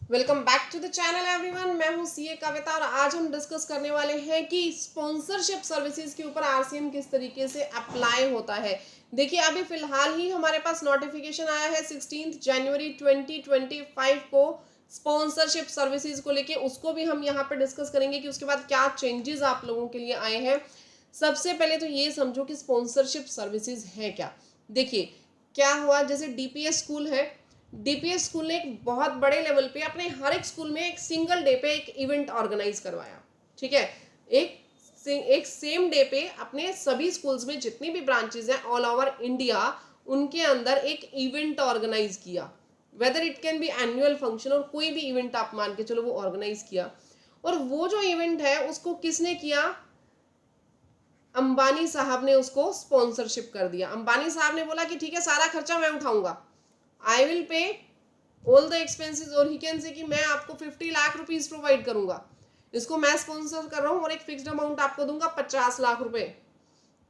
Welcome back to the channel everyone. मैं हूं CA कविता और आज हम डिस्कस करने वाले हैं कि स्पॉन्सरशिप सर्विसेज के ऊपर आरसीएम किस तरीके से अप्लाई होता है। देखिए, अभी फिलहाल ही हमारे पास नोटिफिकेशन आया है 16 जनवरी 2025 को स्पॉन्सरशिप सर्विसेज को लेके। उसको भी हम यहाँ पे डिस्कस करेंगे कि उसके बाद क्या चेंजेस आप लोगों के लिए आए हैं। सबसे पहले तो ये समझो कि स्पॉन्सरशिप सर्विसेज है क्या। देखिए, क्या हुआ, जैसे डीपीएस स्कूल है। डीपीएस स्कूल ने एक बहुत बड़े लेवल पे अपने हर एक स्कूल में एक सिंगल डे पे एक इवेंट ऑर्गेनाइज करवाया। ठीक है, एक एक सेम डे पे अपने सभी स्कूल्स में जितनी भी ब्रांचेज हैं ऑल ओवर इंडिया, उनके अंदर एक इवेंट ऑर्गेनाइज किया। Whether it can be annual function और कोई भी इवेंट आप मान के चलो, वो ऑर्गेनाइज किया। और वो जो इवेंट है उसको किसने किया? अंबानी साहब ने उसको स्पॉन्सरशिप कर दिया। अंबानी साहब ने बोला कि ठीक है, सारा खर्चा मैं उठाऊंगा, I will pay all the expenses. और ही कैन से कि मैं आपको 50 लाख रुपीज प्रोवाइड करूंगा, इसको मैं स्पॉन्सर कर रहा हूँ और एक फिक्स्ड अमाउंट आपको दूंगा 50 लाख रुपए।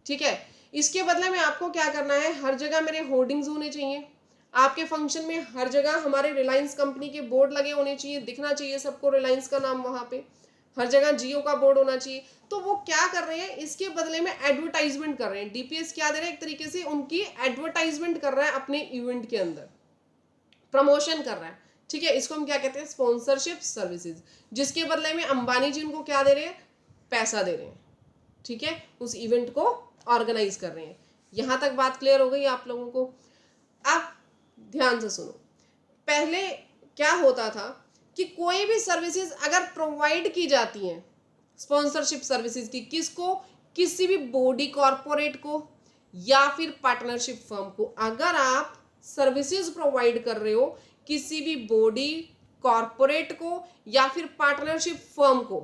ठीक है, इसके बदले में आपको क्या करना है, हर जगह मेरे होर्डिंग्स होने चाहिए, आपके फंक्शन में हर जगह हमारे रिलायंस कंपनी के बोर्ड लगे होने चाहिए, दिखना चाहिए सबको रिलायंस का नाम वहां पे, हर जगह जियो का बोर्ड होना चाहिए। तो वो क्या कर रहे हैं, इसके बदले में एडवर्टाइजमेंट कर रहे हैं। डीपीएस क्या दे रहे हैं, एक तरीके से उनकी एडवर्टाइजमेंट कर रहा है अपने इवेंट के अंदर, प्रमोशन कर रहा है। ठीक है, इसको हम क्या कहते हैं, स्पॉन्सरशिप सर्विसेज। जिसके बदले में अंबानी जी उनको क्या दे रहे हैं, पैसा दे रहे हैं। ठीक है, उस इवेंट को ऑर्गेनाइज कर रहे हैं। यहां तक बात क्लियर हो गई आप लोगों को। अब ध्यान से सुनो, पहले क्या होता था कि कोई भी सर्विसेज अगर प्रोवाइड की जाती हैं, स्पॉन्सरशिप सर्विसेज की, किसको? किसी भी बॉडी कॉरपोरेट को या फिर पार्टनरशिप फर्म को। अगर आप सर्विसेज प्रोवाइड कर रहे हो किसी भी बॉडी कॉरपोरेट को या फिर पार्टनरशिप फर्म को,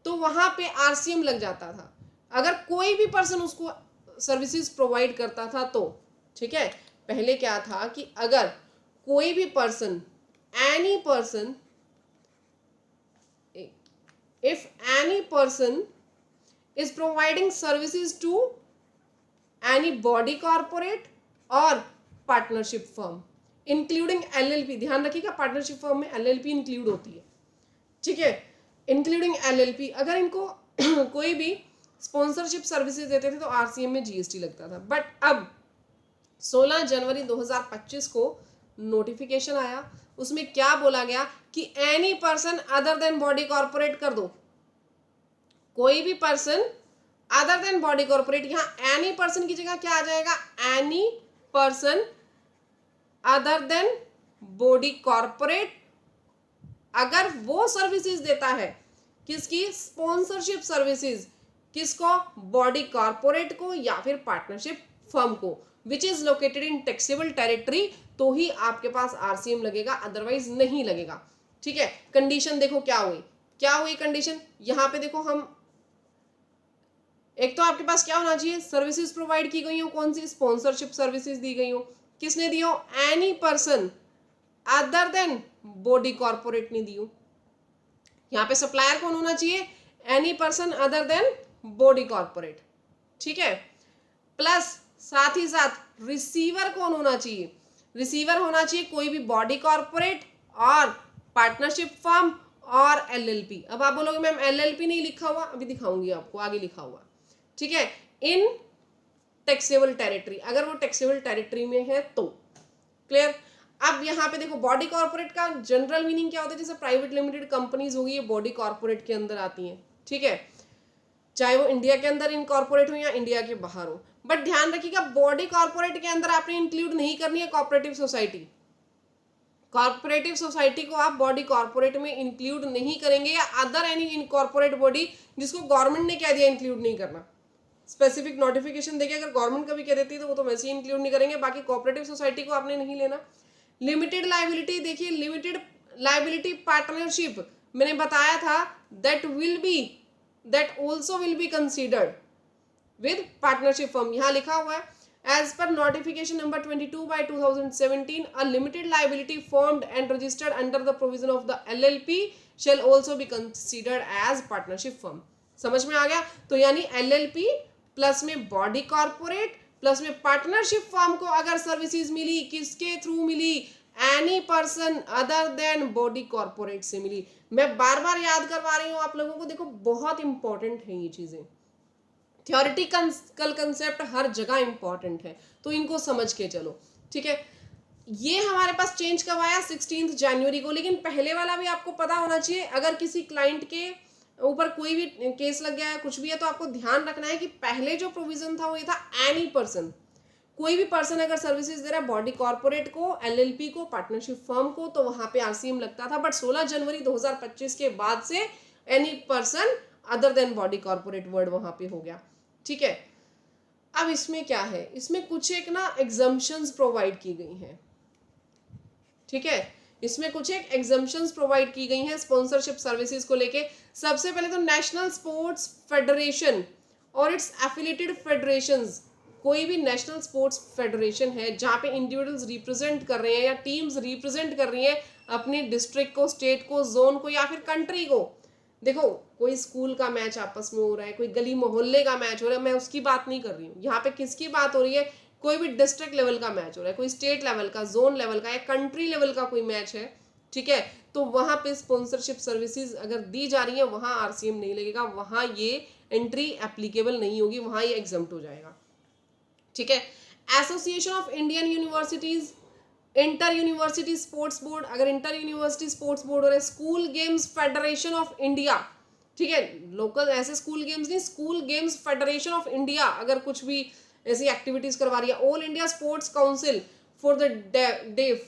तो वहां पे आरसीएम लग जाता था। अगर कोई भी पर्सन उसको सर्विसेज प्रोवाइड करता था तो। ठीक है, पहले क्या था कि अगर कोई भी person, any person, if any person is providing services to any body corporate और पार्टनरशिप फर्म इंक्लूडिंग एलएलपी, ध्यान रखिएगा पार्टनरशिप फर्म में एलएलपी इंक्लूड होती है। ठीक है, इंक्लूडिंग एलएलपी, अगर इनको कोई भी स्पॉन्सरशिप सर्विसेज देते थे तो आरसीएम में जीएसटी लगता था। बट अब 16 जनवरी 2025 को नोटिफिकेशन आया, उसमें क्या बोला गया कि any person other than body corporate कर दो। कोई भी person other than body corporate, यहां एनी पर्सन की जगह क्या आ जाएगा, any person other than body corporate, अगर वो सर्विसेज देता है, किसकी? Sponsorship services. किसको? बॉडी कॉर्पोरेट को या फिर पार्टनरशिप फर्म को, which is located in taxable territory, तो ही आपके पास आरसीएम लगेगा, अदरवाइज नहीं लगेगा। ठीक है, कंडीशन देखो क्या हुई, क्या हुई कंडीशन, यहां पे देखो हम, एक तो आपके पास क्या होना चाहिए, सर्विसेज प्रोवाइड की गई हो, कौन सी? स्पॉन्सरशिप सर्विसेज दी गई हो। किसने दी हो? Any person other than body corporate ने दी हो। यहाँ पे सप्लायर कौन होना चाहिए? Any person other than body corporate. ठीक है, प्लस साथ ही साथ रिसीवर कौन होना चाहिए? रिसीवर होना चाहिए कोई भी बॉडी कॉर्पोरेट और पार्टनरशिप फर्म और एलएलपी। अब आप बोलोगे मैम एलएलपी नहीं लिखा हुआ, अभी दिखाऊंगी आपको, आगे लिखा हुआ। ठीक है, इन टैक्सेबल टेरिटरी, अगर वो टैक्सेबल टेरिटरी में है तो। क्लियर? अब यहाँ पे देखो बॉडी कॉर्पोरेट का जनरल मीनिंग क्या होता है, जैसे प्राइवेट लिमिटेड कंपनीज होगी, ये बॉडी कॉर्पोरेट के अंदर आती हैं। ठीक है, चाहे वो इंडिया के अंदर इनकॉर्पोरेट हो या इंडिया के बाहर हो। बट ध्यान रखिएगा, बॉडी कॉर्पोरेट के अंदर आपने इंक्लूड नहीं करनी है कॉर्पोरेटिव सोसाइटी। कॉर्पोरेटिव सोसाइटी को आप बॉडी कॉर्पोरेट में इंक्लूड नहीं करेंगे, या अदर एनी इनकॉर्पोरेट बॉडी जिसको गवर्नमेंट ने कह दिया इंक्लूड नहीं करना, स्पेसिफिक नोटिफिकेशन देके अगर गवर्नमेंट कभी कह देती है तो वो तो वैसे ही इंक्लूड नहीं करेंगे। बाकी कोऑपरेटिव सोसाइटी को आपने नहीं लेना। लिमिटेड लाइबिलिटी, देखिए लिमिटेड लाइबिलिटी पार्टनरशिप मैंने बताया था, that also will be considered with partnership firm. यहां लिखा हुआ है, as per notification number 22/2017 a limited liability formed and registered under the provision of the LLP shall also be considered as partnership firm। समझ में आ गया? तो यानी LLP plus में बॉडी कॉर्पोरेट प्लस में पार्टनरशिप फर्म को अगर सर्विसेज मिली, किसके थ्रू मिली? Any person other than body corporate से मिली। मैं बार बार याद करवा रही हूँ आप लोगों को, देखो बहुत इंपॉर्टेंट है ये चीजें, थ्योरेटिकल कंसेप्ट हर जगह इंपॉर्टेंट है, तो इनको समझ के चलो, ठीक है। ये हमारे पास चेंज कब आया, 16 जनवरी को। लेकिन पहले वाला भी आपको पता होना चाहिए, अगर किसी क्लाइंट के ऊपर कोई भी केस लग गया है, कुछ भी है, तो आपको ध्यान रखना है कि पहले जो प्रोविजन था वो ये था एनी पर्सन, कोई भी पर्सन अगर सर्विसेज दे रहा है बॉडी कॉर्पोरेट को, एलएलपी को, पार्टनरशिप फर्म को, तो वहां पे आरसीएम लगता था। बट 16 जनवरी 2025 के बाद से any person other than body corporate word वहां पे हो गया, ठीक है। अब इसमें क्या है, इसमें कुछ एक ना एग्जम्पशंस प्रोवाइड की गई हैं, ठीक है। इसमें कुछ एक एग्जम्पशंस प्रोवाइड की गई हैं स्पॉन्सरशिप सर्विसेज को लेके। सबसे पहले तो नेशनल स्पोर्ट्स फेडरेशन और इट्स एफिलिएटेड फेडरेशंस, कोई भी नेशनल स्पोर्ट्स फेडरेशन है जहाँ पे इंडिविजुअल्स रिप्रेजेंट कर रहे हैं या टीम्स रिप्रेजेंट कर रही हैं अपनी डिस्ट्रिक्ट को, स्टेट को, जोन को या फिर कंट्री को। देखो कोई स्कूल का मैच आपस में हो रहा है, कोई गली मोहल्ले का मैच हो रहा है, मैं उसकी बात नहीं कर रही हूँ। यहाँ पे किसकी बात हो रही है, कोई भी डिस्ट्रिक्ट लेवल का मैच हो रहा है, कोई स्टेट लेवल का, जोन लेवल का या कंट्री लेवल का कोई मैच है, ठीक है। तो वहां पे स्पॉन्सरशिप सर्विसेज अगर दी जा रही है, वहां आरसीएम नहीं लगेगा, वहां ये एंट्री एप्लीकेबल नहीं होगी, वहां ये एग्जम्प्ट हो जाएगा, ठीक है। Association of Indian universities, inter university sports board, अगर इंटर यूनिवर्सिटी स्पोर्ट्स बोर्ड हो रहा है, school games federation of India, ठीक है। लोकल ऐसे स्कूल गेम्स नहीं, school games federation of India अगर कुछ भी ऐसी एक्टिविटीज करवा रही है। All India sports council for the deaf,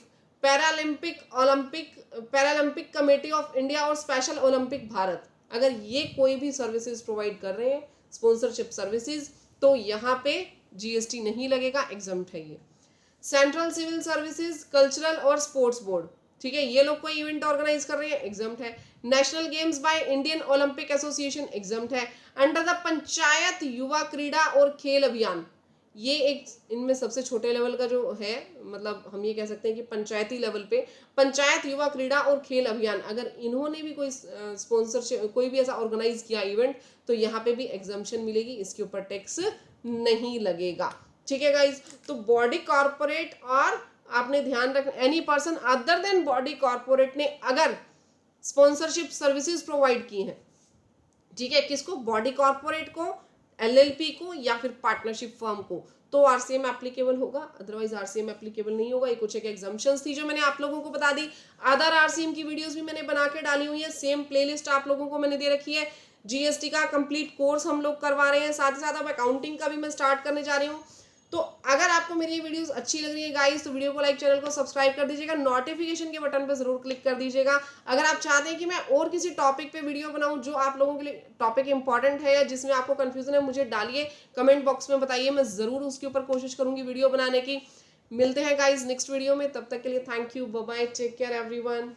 Paralympic committee of India और स्पेशल ओलंपिक भारत, अगर ये कोई भी सर्विसेज प्रोवाइड कर रहे हैं स्पॉन्सरशिप सर्विसेज, तो यहाँ पे जीएसटी नहीं लगेगा, एग्जम्प्ट है ये। सेंट्रल सिविल सर्विसेज, कल्चरल और स्पोर्ट्स बोर्ड, ठीक है, ये लोग कोई इवेंट ऑर्गेनाइज कर रहे हैं, एग्जम्प्ट है। National games by Indian Olympic association, exempt है। अंडर द पंचायत युवा क्रीड़ा और खेल अभियान, ये एक इनमें सबसे छोटे लेवल का जो है, मतलब हम ये कह सकते हैं कि पंचायती लेवल पे पंचायत युवा क्रीड़ा और खेल अभियान, अगर इन्होंने भी कोई स्पॉन्सरशिप, कोई भी ऐसा ऑर्गेनाइज किया इवेंट, तो यहाँ पे भी एग्जम्पशन मिलेगी, इसके ऊपर टैक्स नहीं लगेगा, ठीक है गाइज। तो बॉडी कॉर्पोरेट और आपने ध्यान रखना, any person other than body corporate ने अगर स्पॉन्सरशिप सर्विसेज प्रोवाइड की हैं, ठीक है, किसको, बॉडी कॉर्पोरेट को, एलएलपी को या फिर पार्टनरशिप फर्म को, तो आरसीएम एप्लीकेबल होगा, अदरवाइज आरसीएम एप्लीकेबल नहीं होगा। ये कुछ एक एग्जम्पशंस थी जो मैंने आप लोगों को बता दी। अदर आरसीएम की वीडियोस भी मैंने बना के डाली हुई है, सेम प्लेलिस्ट आप लोगों को मैंने दे रखी है। जीएसटी का कंप्लीट कोर्स हम लोग करवा रहे हैं, साथ ही साथ अब अकाउंटिंग का भी मैं स्टार्ट करने जा रही हूँ। तो अगर आपको मेरी ये वीडियोस अच्छी लग रही है गाइस, तो वीडियो को लाइक, चैनल को सब्सक्राइब कर दीजिएगा, नोटिफिकेशन के बटन पे जरूर क्लिक कर दीजिएगा। अगर आप चाहते हैं कि मैं और किसी टॉपिक पे वीडियो बनाऊं जो आप लोगों के लिए टॉपिक इंपॉर्टेंट है या जिसमें आपको कंफ्यूजन है, मुझे डालिए, कमेंट बॉक्स में बताइए, मैं जरूर उसके ऊपर कोशिश करूंगी वीडियो बनाने की। मिलते हैं गाइज नेक्स्ट वीडियो में, तब तक के लिए thank you, bye bye, take care everyone.